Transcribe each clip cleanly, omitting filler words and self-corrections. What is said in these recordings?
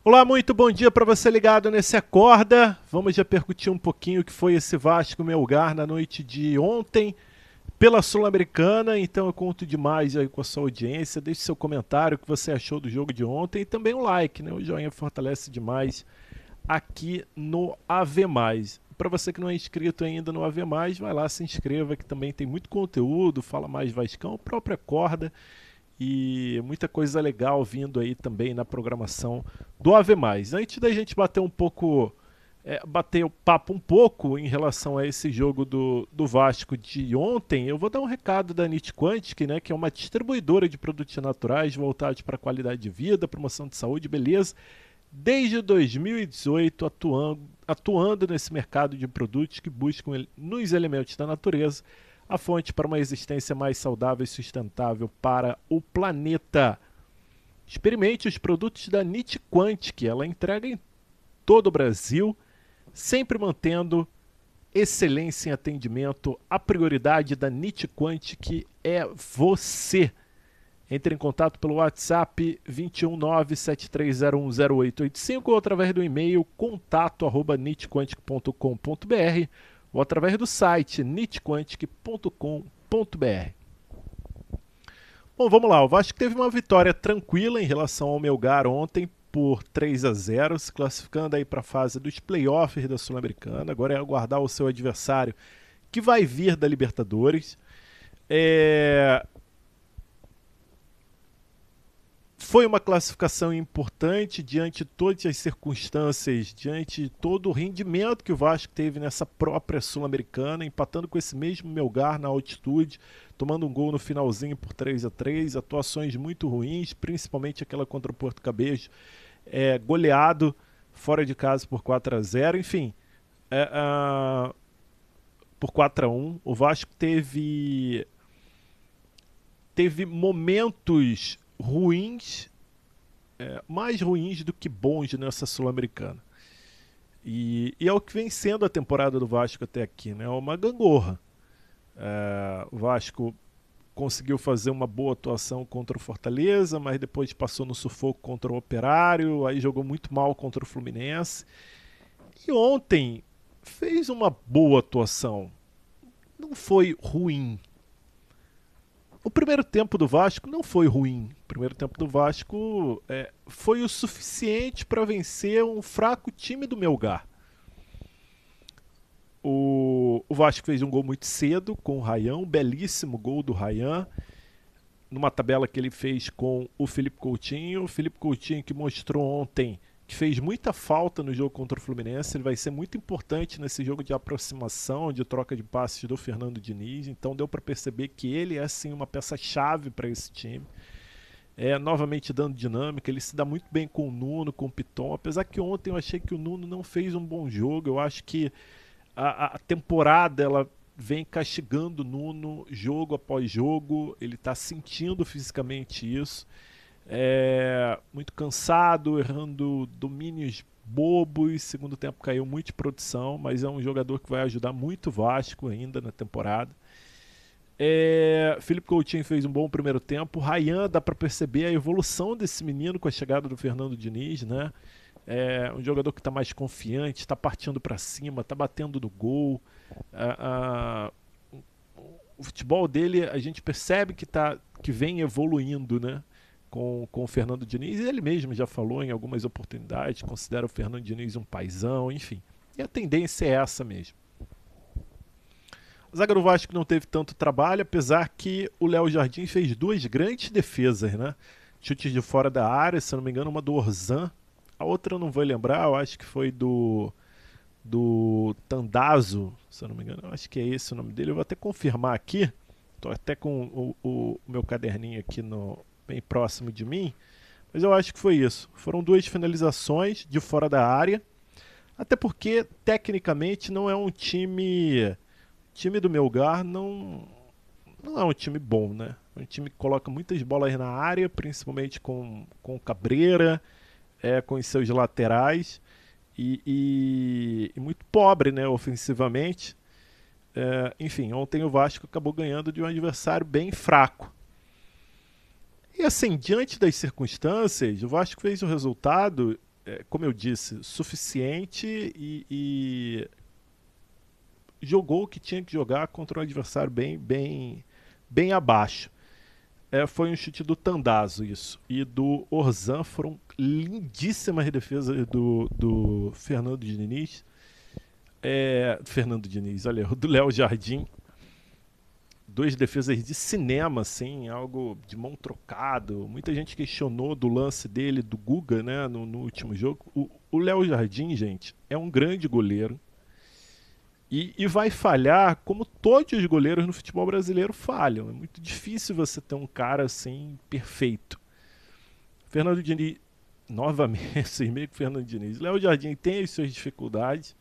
Olá, muito bom dia para você ligado nesse Acorda. Vamos repercutir um pouquinho o que foi esse Vasco Melgar na noite de ontem pela Sul-Americana. Então eu conto demais aí com a sua audiência. Deixe seu comentário, o que você achou do jogo de ontem e também o like, né? O joinha fortalece demais aqui no AV+. Para você que não é inscrito ainda no AV+, vai lá, se inscreva, que também tem muito conteúdo, fala mais Vascão, a própria Acorda e muita coisa legal vindo aí também na programação do AV+. Antes da gente bater um pouco, bater o papo um pouco em relação a esse jogo do Vasco de ontem, eu vou dar um recado da NIT Quantic, né, que é uma distribuidora de produtos naturais voltados para qualidade de vida, promoção de saúde, beleza. Desde 2018 atuando nesse mercado de produtos que buscam nos elementos da natureza a fonte para uma existência mais saudável e sustentável para o planeta. Experimente os produtos da NIT Quantic, ela entrega em todo o Brasil, sempre mantendo excelência em atendimento. A prioridade da NIT Quantic é você. Entre em contato pelo WhatsApp 21973010885 ou através do e-mail contato@nitquantic.com.br ou através do site nitquantic.com.br. Bom, vamos lá. O Vasco teve uma vitória tranquila em relação ao Melgar ontem por 3-0, se classificando aí para a fase dos playoffs da Sul-Americana. Agora é aguardar o seu adversário que vai vir da Libertadores. Foi uma classificação importante diante de todas as circunstâncias, diante de todo o rendimento que o Vasco teve nessa própria Sul-Americana, empatando com esse mesmo Melgar na altitude, tomando um gol no finalzinho por 3-3, atuações muito ruins, principalmente aquela contra o Porto Cabejo, goleado fora de casa por 4-0, enfim, por 4-1. O Vasco teve momentos ruins, mais ruins do que bons nessa Sul-Americana. E é o que vem sendo a temporada do Vasco até aqui, né? Uma gangorra. O Vasco conseguiu fazer uma boa atuação contra o Fortaleza, mas depois passou no sufoco contra o Operário, aí jogou muito mal contra o Fluminense. E ontem fez uma boa atuação. Não foi ruim. O primeiro tempo do Vasco não foi ruim. O primeiro tempo do Vasco foi o suficiente para vencer um fraco time do Melgar. O Vasco fez um gol muito cedo com o Ryan, um belíssimo gol do Ryan, numa tabela que ele fez com o Felipe Coutinho. O Felipe Coutinho que mostrou ontem que fez muita falta no jogo contra o Fluminense. Ele vai ser muito importante nesse jogo de aproximação, de troca de passes do Fernando Diniz. Então deu para perceber que ele é sim uma peça-chave para esse time. Novamente dando dinâmica, ele se dá muito bem com o Nuno, com o Piton. Apesar que ontem eu achei que o Nuno não fez um bom jogo. Eu acho que a temporada ela vem castigando o Nuno jogo após jogo. Ele está sentindo fisicamente isso. Muito cansado, errando domínios bobos. Segundo tempo caiu muito de produção, mas é um jogador que vai ajudar muito o Vasco ainda na temporada. Felipe Coutinho fez um bom primeiro tempo. Ryan, dá para perceber a evolução desse menino com a chegada do Fernando Diniz, né? Um jogador que está mais confiante, está partindo para cima, está batendo no gol. O futebol dele a gente percebe que vem evoluindo, né? Com o Fernando Diniz, e ele mesmo já falou em algumas oportunidades, considera o Fernando Diniz um paizão, enfim. E a tendência é essa mesmo. A zaga do Vasco não teve tanto trabalho, apesar que o Léo Jardim fez duas grandes defesas, né? Chutes de fora da área, se não me engano, uma do Orzan, a outra eu não vou lembrar, eu acho que foi do Tandazo, se eu não me engano, eu acho que é esse o nome dele, eu vou até confirmar aqui, estou até com o meu caderninho aqui bem próximo de mim, mas eu acho que foi isso. Foram duas finalizações de fora da área, até porque tecnicamente não é um time do Melgar não é um time bom, né? É um time que coloca muitas bolas na área, principalmente com o Cabreira, com os seus laterais, e muito pobre, né, ofensivamente. Enfim, ontem o Vasco acabou ganhando de um adversário bem fraco. E assim, diante das circunstâncias, o Vasco fez o resultado como eu disse, suficiente e jogou o que tinha que jogar contra um adversário bem abaixo. Foi um chute do Tandazzo isso. E do Orzan foram lindíssimas defesas do Fernando Diniz. Fernando Diniz, olha, do Léo Jardim. Duas defesas de cinema, assim, algo de mão trocado. Muita gente questionou do lance dele, do Guga, né, no último jogo. O Léo Jardim, gente, é um grande goleiro. E vai falhar como todos os goleiros no futebol brasileiro falham. É muito difícil você ter um cara assim perfeito. Fernando Diniz, novamente, assim, meio que Fernando Diniz. Léo Jardim tem as suas dificuldades,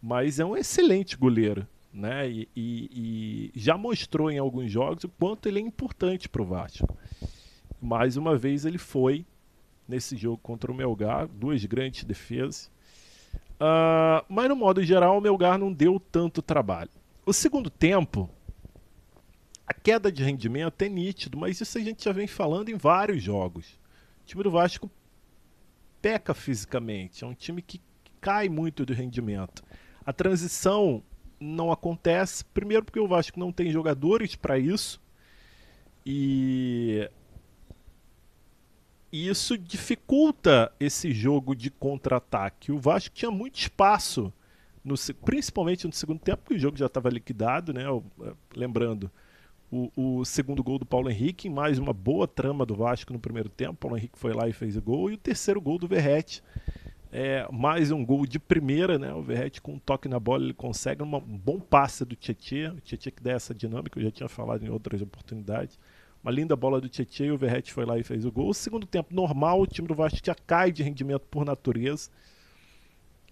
mas é um excelente goleiro, né? E já mostrou em alguns jogos o quanto ele é importante para o Vasco. Mais uma vez ele foi nesse jogo contra o Melgar, duas grandes defesas. Mas no modo geral o Melgar não deu tanto trabalho. O segundo tempo, a queda de rendimento é nítido, mas isso a gente já vem falando em vários jogos. O time do Vasco peca fisicamente, é um time que cai muito do rendimento. A transição não acontece, primeiro porque o Vasco não tem jogadores para isso, e isso dificulta esse jogo de contra-ataque. O Vasco tinha muito espaço, principalmente no segundo tempo, porque o jogo já estava liquidado, né? Lembrando, o segundo gol do Paulo Henrique, mais uma boa trama do Vasco no primeiro tempo. O Paulo Henrique foi lá e fez o gol. E o terceiro gol do Verratti, mais um gol de primeira, né? O Verratti com um toque na bola, ele consegue um bom passe do Tietê. O Tietê que dá essa dinâmica, eu já tinha falado em outras oportunidades. Uma linda bola do Tietê e o Verratti foi lá e fez o gol. O segundo tempo normal, o time do Vasco já cai de rendimento por natureza.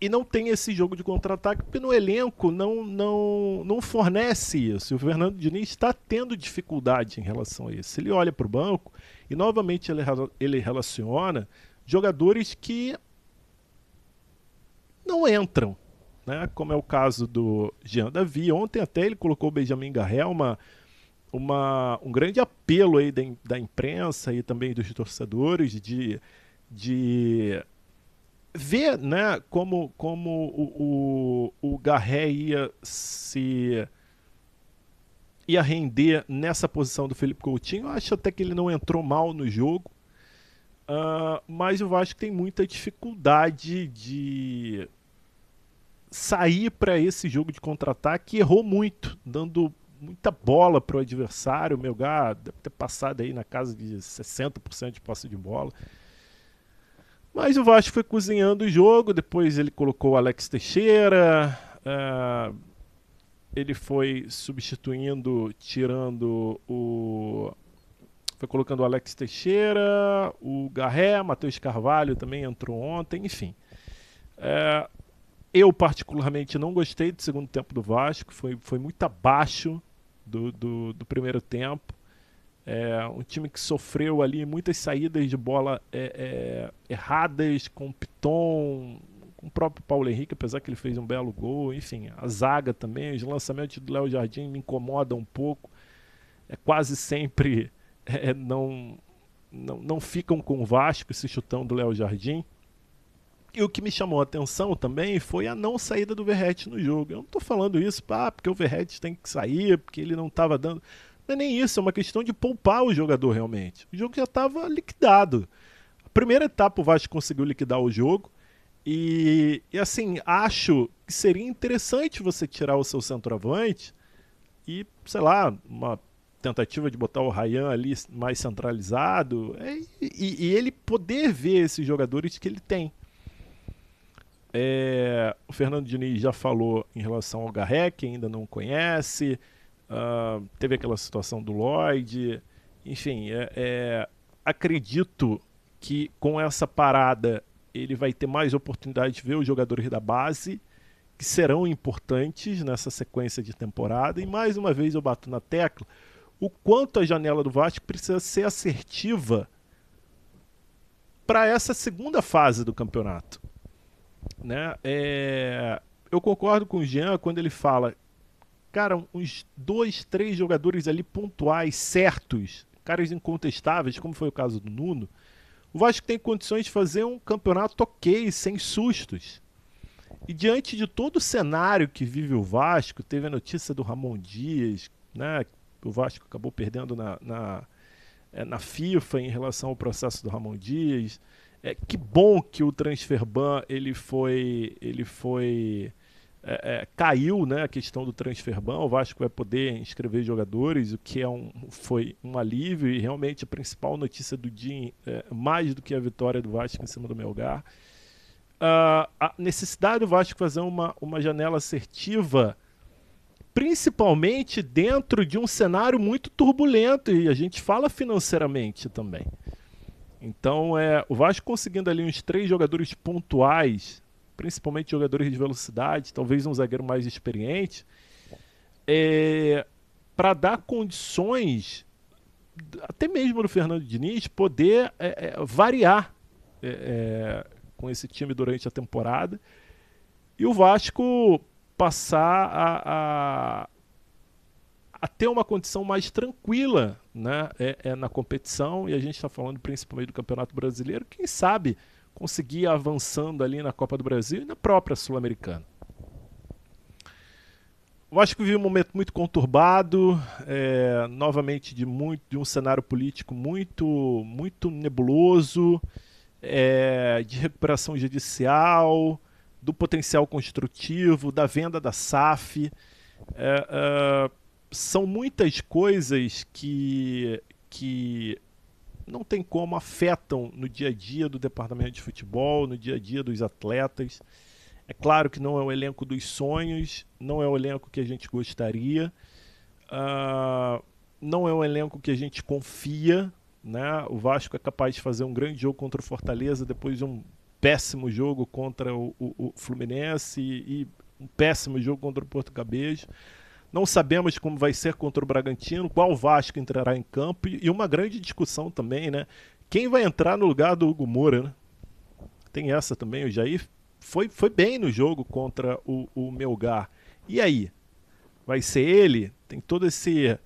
E não tem esse jogo de contra-ataque, porque no elenco não fornece isso. O Fernando Diniz está tendo dificuldade em relação a isso. Ele olha para o banco e novamente ele relaciona jogadores que não entram, né? Como é o caso do Jean Davi. Ontem até ele colocou o Benjamin Garrel, um grande apelo aí da imprensa e também dos torcedores de ver, né, como o Garré ia render nessa posição do Felipe Coutinho. Eu acho até que ele não entrou mal no jogo, mas o Vasco tem muita dificuldade de sair para esse jogo de contra-ataque. Errou muito, dando muita bola para o adversário. O Melgar deve ter passado aí na casa de 60% de posse de bola. Mas o Vasco foi cozinhando o jogo, depois ele colocou o Alex Teixeira, ele foi substituindo, foi colocando o Alex Teixeira, o Garré, Matheus Carvalho também entrou ontem, enfim. Eu particularmente não gostei do segundo tempo do Vasco, foi muito abaixo do primeiro tempo. Um time que sofreu ali muitas saídas de bola erradas, com o Piton, com o próprio Paulo Henrique, apesar que ele fez um belo gol. Enfim, a zaga também, os lançamentos do Léo Jardim me incomodam um pouco. Quase sempre não ficam com o Vasco esse chutão do Léo Jardim. E o que me chamou a atenção também foi a não saída do Verratti no jogo. Eu não estou falando isso porque o Verratti tem que sair, porque ele não estava dando... Não é nem isso, é uma questão de poupar o jogador realmente. O jogo já estava liquidado. A primeira etapa o Vasco conseguiu liquidar o jogo e assim, acho que seria interessante você tirar o seu centroavante e, sei lá, uma tentativa de botar o Ryan ali mais centralizado e ele poder ver esses jogadores que ele tem. O Fernando Diniz já falou em relação ao Garré, que ainda não conhece. Teve aquela situação do Lloyd. Enfim, acredito que com essa parada ele vai ter mais oportunidade de ver os jogadores da base, que serão importantes nessa sequência de temporada. E mais uma vez eu bato na tecla o quanto a janela do Vasco precisa ser assertiva para essa segunda fase do campeonato, né? Eu concordo com o Jean quando ele fala, cara, uns 2, 3 jogadores ali pontuais, certos, caras incontestáveis, como foi o caso do Nuno, O Vasco tem condições de fazer um campeonato ok, sem sustos. E diante de todo o cenário que vive o Vasco, teve a notícia do Ramon Dias, né? O Vasco acabou perdendo na FIFA em relação ao processo do Ramon Dias. Que bom que o Transferban caiu, né, a questão do Transferban. O Vasco vai poder inscrever jogadores, o que foi um alívio, e realmente a principal notícia do dia, mais do que a vitória do Vasco em cima do Melgar. A necessidade do Vasco fazer uma janela assertiva, principalmente dentro de um cenário muito turbulento, e a gente fala financeiramente também. Então, o Vasco conseguindo ali uns 3 jogadores pontuais, principalmente jogadores de velocidade, talvez um zagueiro mais experiente, para dar condições, até mesmo do Fernando Diniz, poder variar com esse time durante a temporada, e o Vasco passar a ter uma condição mais tranquila, né, na competição, e a gente está falando principalmente do Campeonato Brasileiro, quem sabe conseguir ir avançando ali na Copa do Brasil e na própria Sul-Americana. Eu acho que vive um momento muito conturbado, novamente de um cenário político muito nebuloso, de recuperação judicial, do potencial construtivo, da venda da SAF. São muitas coisas que não tem como, afetam no dia a dia do departamento de futebol, no dia a dia dos atletas. É claro que não é o elenco dos sonhos, não é o elenco que a gente gostaria, não é o elenco que a gente confia, né? O Vasco é capaz de fazer um grande jogo contra o Fortaleza, depois de um péssimo jogo contra o Fluminense e um péssimo jogo contra o Porto Cabedelo. Não sabemos como vai ser contra o Bragantino, qual Vasco entrará em campo, e uma grande discussão também, né? Quem vai entrar no lugar do Hugo Moura, né? Tem essa também. O Jair foi bem no jogo contra o Melgar. E aí? Vai ser ele? Tem todo esse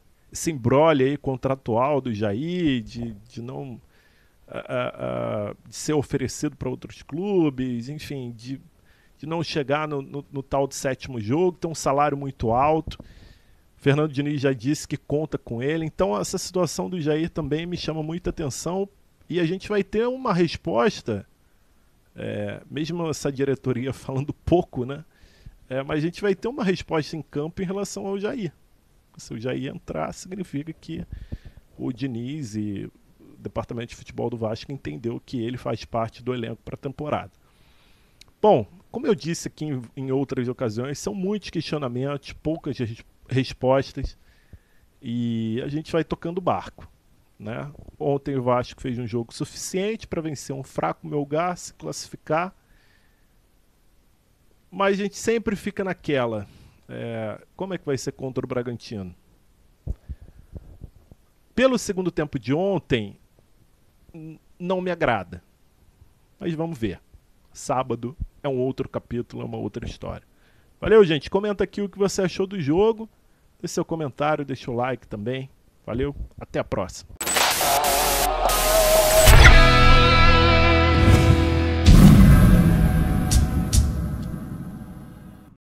imbróglio aí contratual do Jair, de não de ser oferecido para outros clubes, enfim, de não chegar no tal de 7º jogo, tem um salário muito alto. Fernando Diniz já disse que conta com ele. Então essa situação do Jair também me chama muita atenção, e a gente vai ter uma resposta, mesmo essa diretoria falando pouco, né? Mas a gente vai ter uma resposta em campo em relação ao Jair. Se o Jair entrar, significa que o Diniz e o departamento de futebol do Vasco entendeu que ele faz parte do elenco para a temporada. Bom, como eu disse aqui em outras ocasiões, são muitos questionamentos, poucas respostas, e a gente vai tocando o barco, né? Ontem o Vasco fez um jogo suficiente para vencer um fraco Melgar, se classificar, mas a gente sempre fica naquela, como é que vai ser contra o Bragantino? Pelo segundo tempo de ontem, não me agrada, mas vamos ver. Sábado é um outro capítulo, é uma outra história. Valeu, gente. Comenta aqui o que você achou do jogo. Deixe seu comentário, deixa o like também. Valeu, até a próxima.